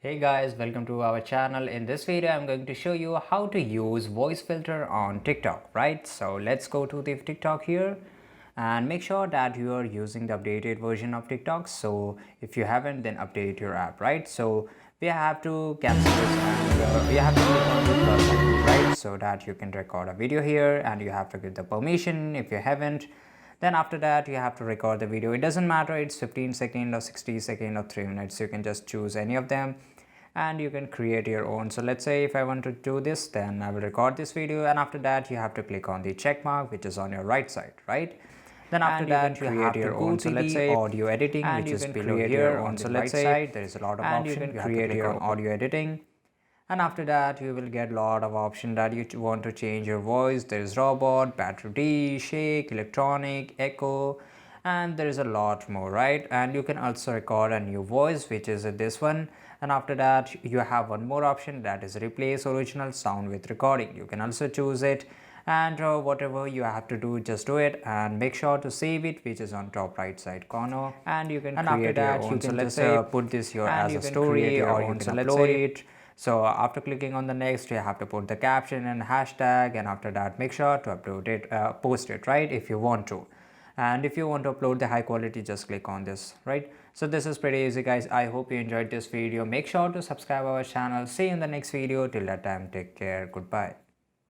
Hey guys, welcome to our channel. In this video I'm going to show you how to use voice filter on TikTok, right? So let's go to the TikTok here and make sure that you are using the updated version of TikTok. So if you haven't, then update your app, right? So we have to cancel this and we have to click on the plus icon, right? So that you can record a video here and you have to give the permission if you haven't. Then after that you have to record the video. It doesn't matter it's 15 second or 60 second or 3 minutes. You can just choose any of them and you can create your own. So let's say if I want to do this, then I will record this video, and after that you have to click on the check mark which is on your right side, right? Then after that you create your own. So let's say audio editing, which is below here on the right side. There is a lot of options. You can create your own audio editing, and after that you will get a lot of options that you want to change your voice. There is robot, battery, shake, electronic, echo, and there is a lot more, right? And you can also record a new voice, which is this one. And after that you have one more option, that is replace original sound with recording. You can also choose it, and whatever you have to do, just do it and make sure to save it, which is on top right side corner. And you can create your own. So let's say put this here as a story, or you can upload it. So after clicking on the next, you have to put the caption and hashtag, and after that make sure to upload it, post it, right, if you want to. And if you want to upload the high quality, just click on this, right? So this is pretty easy guys. I hope you enjoyed this video. Make sure to subscribe our channel. See you in the next video. Till that time, take care. Goodbye.